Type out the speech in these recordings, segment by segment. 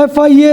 FIA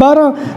12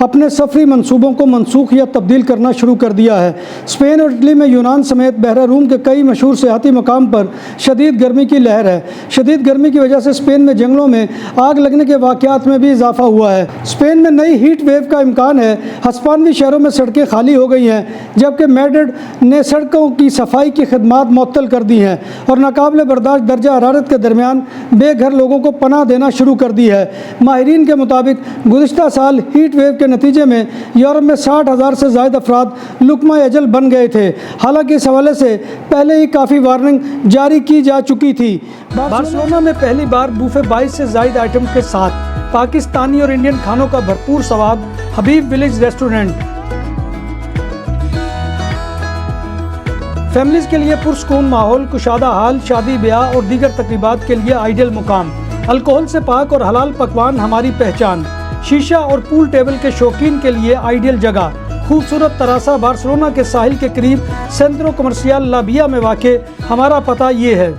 اپنے سفری منصوبوں کو منسوخ یا تبدیل کرنا شروع کر دیا ہے۔ اسپین اور اٹلی میں یونان سمیت بحیرہ روم کے کئی مشہور سیاحتی مقام پر شدید گرمی کی لہر ہے۔ شدید گرمی کی وجہ سے اسپین میں جنگلوں میں آگ لگنے کے واقعات میں بھی اضافہ ہوا ہے۔ اسپین میں نئی ہیٹ ویو کا امکان ہے۔ ہسپانوی شہروں میں سڑکیں خالی ہو گئی ہیں، جبکہ میڈرڈ نے سڑکوں کی صفائی کی خدمات معطل کر دی ہیں اور ناقابل برداشت درجہ حرارت کے درمیان بے گھر لوگوں کو پناہ دینا شروع کر دی ہے۔ ماہرین کے مطابق گزشتہ سال ہیٹ ویو کے نتیجے میں یورپ میں 60,000 سے زائد افراد لقمہ اجل بن گئے تھے۔ حالانکہ اس حوالے سے پہلے ہی کافی وارننگ جاری کی جا چکی تھی۔ بارسلونا میں پہلی بار بوفے 22 سے زائد آئٹم کے ساتھ پاکستانی اور انڈین کھانوں کا بھرپور سواد، حبیب ولیج ریسٹورنٹ۔ فیملیز کے لیے پرسکون ماحول، کشادہ حال، شادی بیاہ اور دیگر تقریبات کے لیے آئیڈیل مقام۔ الکوہل سے پاک اور حلال پکوان ہماری پہچان۔ شیشہ اور پول ٹیبل کے شوقین کے لیے آئیڈیل جگہ۔ خوبصورت تراسا بارسلونا کے ساحل کے قریب سینٹرو کمرشیال لا ویا میں واقع۔ ہمارا پتہ یہ ہے۔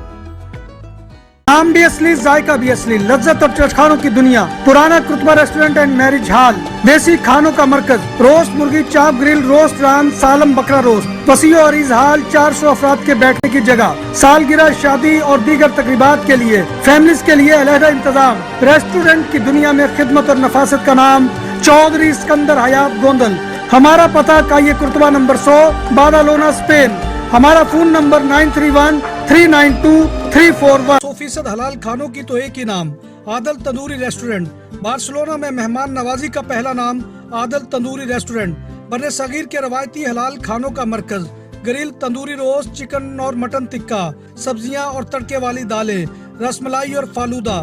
نام بھی اصلی، ذائقہ بھی اصلی، لذت اور چٹخانوں کی دنیا۔ پرانا کرتبہ ریسٹورنٹ اینڈ میرج ہال، دیسی کھانوں کا مرکز، روسٹ مرغی، چاپ گرل، روسٹ ران، سالم بکرا روسٹ، وسیع و عریض ہال، 400 افراد کے بیٹھنے کی جگہ، سالگرہ، شادی اور دیگر تقریبات کے لیے، فیملیز کے لیے علیحدہ انتظام۔ ریسٹورنٹ کی دنیا میں خدمت اور نفاست کا نام، چودھری اسکندر حیات گوندل۔ ہمارا پتہ کائیے کرتبہ نمبر 100، بادالونا، اسپین۔ ہمارا فون نمبر 9313923441۔ 100% حلال کھانوں کی تو ایک ہی نام، عادل تندوری ریسٹورنٹ۔ بارسلونا میں مہمان نوازی کا پہلا نام عادل تندوری ریسٹورنٹ۔ بر صغیر کے روایتی حلال کھانوں کا مرکز، گرل، تندوری روسٹ، چکن اور مٹن ٹکا، سبزیاں اور تڑکے والی دالیں، رس ملائی اور فالودہ۔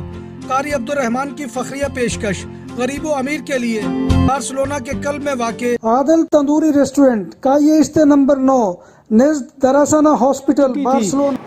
قاری عبدالرحمان کی فخریہ پیشکش، غریب و امیر کے لیے۔ بارسلونا کے قلب میں واقع عادل تندوری ریسٹورنٹ کا یہ استے نمبر 9 نزد دراسانہ ہاسپٹل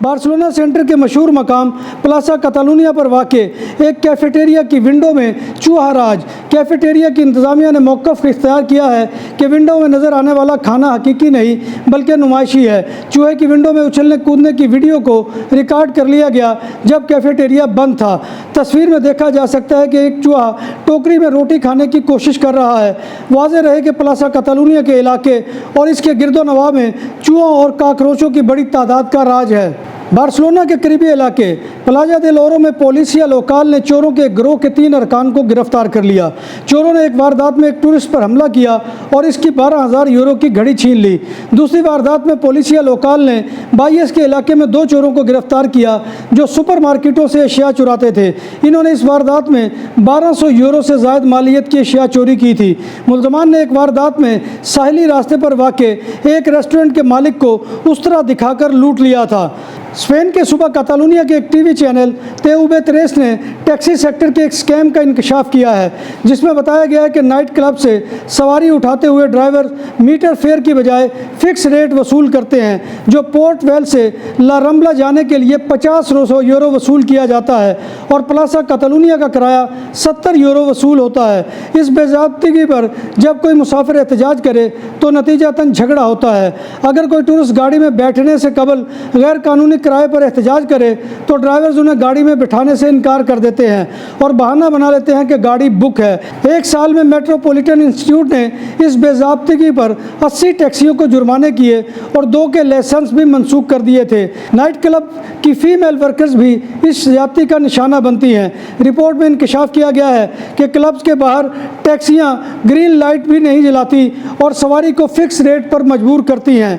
بارسلونا سینٹر کے مشہور مقام پلاسا کتالونیا پر واقع ایک کیفیٹیریا کی ونڈو میں چوہا راج۔ کیفیٹیریا کی انتظامیہ نے موقف اختیار کیا ہے کہ ونڈو میں نظر آنے والا کھانا حقیقی نہیں بلکہ نمائشی ہے۔ چوہے کی ونڈو میں اچھلنے کودنے کی ویڈیو کو ریکارڈ کر لیا گیا جب کیفیٹیریا بند تھا۔ تصویر میں دیکھا جا سکتا ہے کہ ایک چوہا ٹوکری میں روٹی کھانے کی کوشش کر رہا ہے۔ واضح رہے کہ پلاسا کتالونیا کے علاقے اور اس کے گرد و نواح میں چوہوں اور کاکروچوں کی بڑی تعداد کا راج ہے۔ بارسلونا کے قریبی علاقے پلاجا دل اورو میں پولیسیا لوکال نے چوروں کے گروہ کے 3 ارکان کو گرفتار کر لیا۔ چوروں نے ایک واردات میں ایک ٹورسٹ پر حملہ کیا اور اس کی 12,000 یورو کی گھڑی چھین لی۔ دوسری واردات میں پولیسیا لوکال نے بائیس کے علاقے میں 2 چوروں کو گرفتار کیا جو سپر مارکیٹوں سے اشیاء چراتے تھے۔ انہوں نے اس واردات میں 1200 یورو سے زائد مالیت کی اشیاء چوری کی تھی۔ ملزمان نے ایک واردات میں ساحلی راستے پر واقع ایک ریسٹورنٹ کے مالک کو اس طرح دکھا کر لوٹ لیا تھا۔ اسپین کے صوبہ کاتالونیا کے ایک ٹی وی چینل TV3 نے ٹیکسی سیکٹر کے ایک اسکیم کا انکشاف کیا ہے جس میں بتایا گیا ہے کہ نائٹ کلب سے سواری اٹھاتے ہوئے ڈرائیور میٹر فیئر کی بجائے فکس ریٹ وصول کرتے ہیں، جو پورٹ ویل سے لا رمبلا جانے کے لیے 50 یورو وصول کیا جاتا ہے اور پلاسا کاتالونیا کا کرایہ 70 یورو وصول ہوتا ہے۔ اس بے ضابطگی پر جب کوئی مسافر احتجاج کرے تو نتیجتاً جھگڑا ہوتا ہے۔ اگر کوئی ٹورسٹ گاڑی میں بیٹھنے سے قبل غیر قانونی کرائے پر احتجاج کرے تو ڈرائیورز انہیں گاڑی میں بٹھانے سے انکار کر دیتے ہیں اور بہانہ بنا لیتے ہیں کہ گاڑی بک ہے۔ ایک سال میں میٹروپولیٹن انسٹیٹیوٹ نے اس بے ضابطگی پر 80 ٹیکسیوں کو جرمانے کیے اور 2 کے لائسنس بھی منسوخ کر دیے تھے۔ نائٹ کلب کی فیمیل ورکرز بھی اس زیادتی کا نشانہ بنتی ہیں۔ رپورٹ میں انکشاف کیا گیا ہے کہ کلبز کے باہر ٹیکسیاں گرین لائٹ بھی نہیں جلاتی اور سواری کو فکس ریٹ پر مجبور کرتی ہیں۔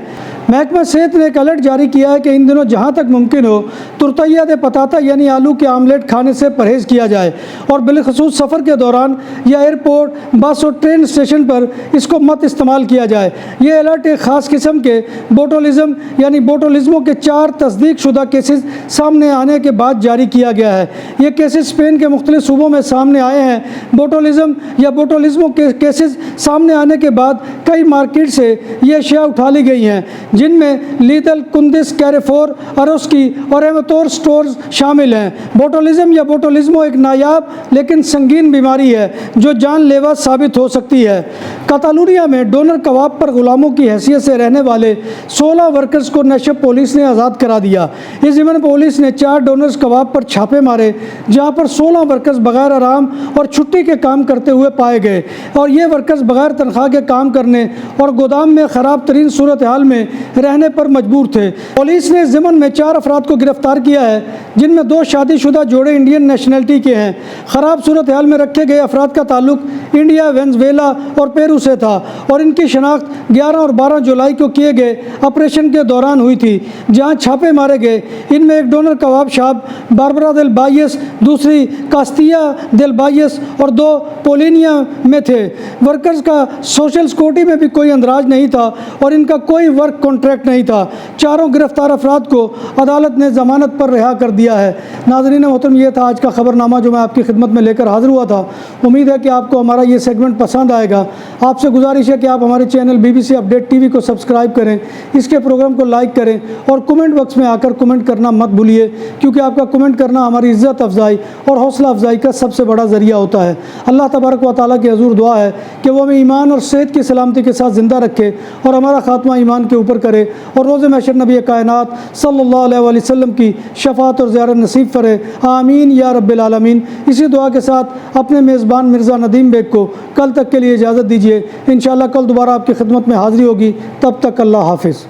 محکمہ صحت نے ایک الرٹ جاری کیا ہے کہ ان دنوں جہاں تک ممکن ہو ترتیا دے پتاتا یعنی آلو کے آملیٹ کھانے سے پرہیز کیا جائے اور بالخصوص سفر کے دوران یا ایئرپورٹ، بس اور ٹرین اسٹیشن پر اس کو مت استعمال کیا جائے۔ یہ الرٹ ایک خاص قسم کے بوٹولزم یعنی بوٹولزموں کے 4 تصدیق شدہ کیسز سامنے آنے کے بعد جاری کیا گیا ہے۔ یہ کیسز اسپین کے مختلف صوبوں میں سامنے آئے ہیں۔ بوٹولزم یا بوٹولزموں کے کیسز سامنے آنے کے بعد کئی مارکیٹ سے یہ اشیاء اٹھا لی گئی ہیں جن میں لیدل، کندز، کیریفور، اروسکی اور ایمتور سٹورز شامل ہیں۔ بوٹولزم یا بوٹولزمو ایک نایاب لیکن سنگین بیماری ہے جو جان لیوا ثابت ہو سکتی ہے۔ کاتالونیا میں ڈونر کباب پر غلاموں کی حیثیت سے رہنے والے 16 ورکرز کو نیشب پولیس نے آزاد کرا دیا۔ اس ضمن پولیس نے 4 ڈونرز کباب پر چھاپے مارے جہاں پر 16 ورکرز بغیر آرام اور چھٹی کے کام کرتے ہوئے پائے گئے، اور یہ ورکرز بغیر تنخواہ کے کام کرنے اور گودام میں خراب ترین صورتحال میں رہنے پر مجبور تھے۔ پولیس نے اس ضمن میں 4 افراد کو گرفتار کیا ہے جن میں 2 شادی شدہ جوڑے انڈین نیشنلٹی کے ہیں۔ خراب صورتحال میں رکھے گئے افراد کا تعلق انڈیا، وینزویلا اور پیرو سے تھا، اور ان کی شناخت 11 اور 12 جولائی کو کیے گئے آپریشن کے دوران ہوئی تھی جہاں چھاپے مارے گئے۔ ان میں ایک ڈونر کباب شاپ باربرا دل بائیس، دوسری کاستیا دل بائیس اور 2 پولینیا میں تھے۔ ورکرز کا سوشل سیکورٹی میں بھی کوئی اندراج نہیں تھا اور ان کا کوئی ورک کانٹریکٹ نہیں تھا۔ چاروں گرفتار افراد کو عدالت نے ضمانت پر رہا کر دیا ہے۔ ناظرین محترم، یہ تھا آج کا خبر نامہ جو میں آپ کی خدمت میں لے کر حاضر ہوا تھا۔ امید ہے کہ آپ کو ہمارا یہ سیگمنٹ پسند آئے گا۔ آپ سے گزارش ہے کہ آپ ہمارے چینل BBC اپڈیٹ TV کو سبسکرائب کریں، اس کے پروگرام کو لائک کریں اور کمنٹ باکس میں آ کر کمنٹ کرنا مت بھولیے، کیونکہ آپ کا کمنٹ کرنا ہماری عزت افزائی اور حوصلہ افزائی کا سب سے بڑا ذریعہ ہوتا ہے۔ اللہ تبارک و تعالیٰ کی حضور دعا ہے کہ وہ ہمیں ایمان اور صحت کی سلامتی کے ساتھ زندہ رکھے اور ہمارا خاتمہ ایمان کے اوپر کرے، اور روز محشر نبی کائنات صلی اللہ علیہ وآلہ وسلم کی شفاعت اور زیارت نصیب فرے، آمین یا رب العالمین۔ اسی دعا کے ساتھ اپنے میزبان مرزا ندیم بیگ کو کل تک کے لیے اجازت دیجیے۔ انشاءاللہ کل دوبارہ آپ کی خدمت میں حاضری ہوگی، تب تک اللہ حافظ۔